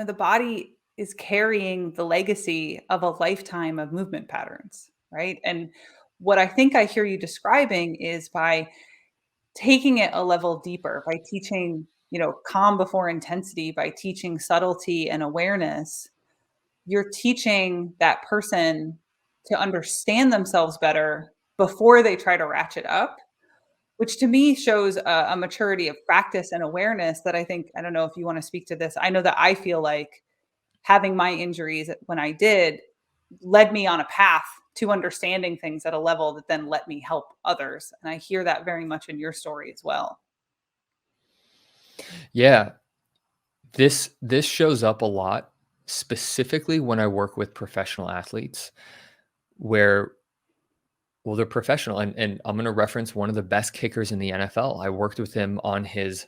the body is carrying the legacy of a lifetime of movement patterns, right? And what I think I hear you describing is by taking it a level deeper, by teaching, calm before intensity, by teaching subtlety and awareness, you're teaching that person to understand themselves better before they try to ratchet up, which to me shows a maturity of practice and awareness that I don't know if you want to speak to this. I know that I feel like having my injuries when I did led me on a path to understanding things at a level that then let me help others. And I hear that very much in your story as well. Yeah, this shows up a lot, specifically when I work with professional athletes where well, they're professional, and I'm gonna reference one of the best kickers in the NFL. I worked with him on his,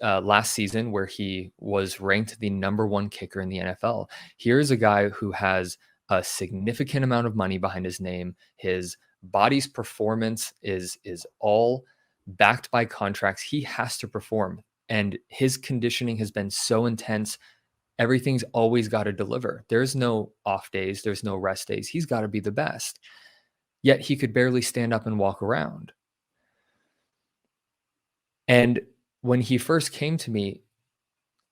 last season where he was ranked the number 1 kicker in the NFL. Here's a guy who has a significant amount of money behind his name. His body's performance is all backed by contracts. He has to perform, and his conditioning has been so intense. Everything's always gotta deliver. There's no off days, there's no rest days. He's gotta be the best. Yet he could barely stand up and walk around. And when he first came to me,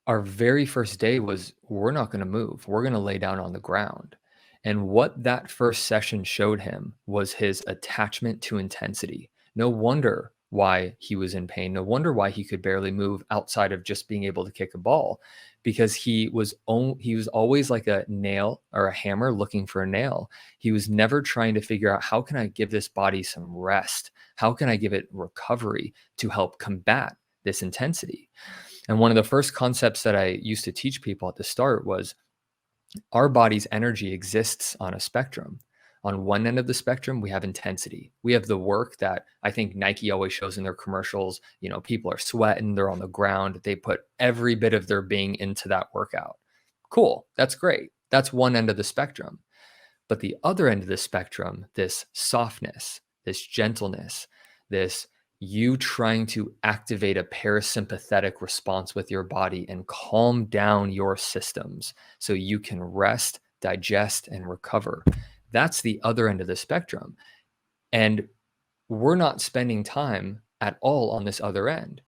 our very first day was, we're not going to move. We're going to lay down on the ground. And what that first session showed him was his attachment to intensity. No wonder why he was in pain. No wonder why he could barely move outside of just being able to kick a ball, because he was always like a nail or a hammer looking for a nail. He was never trying to figure out, how can I give this body some rest? How can I give it recovery to help combat this intensity? And one of the first concepts that I used to teach people at the start was, our body's energy exists on a spectrum. On one end of the spectrum, we have intensity. We have the work that I think Nike always shows in their commercials. People are sweating, they're on the ground, they put every bit of their being into that workout. Cool, that's great. That's one end of the spectrum. But the other end of the spectrum, this softness, this gentleness, this you trying to activate a parasympathetic response with your body and calm down your systems so you can rest, digest, and recover. That's the other end of the spectrum. And we're not spending time at all on this other end.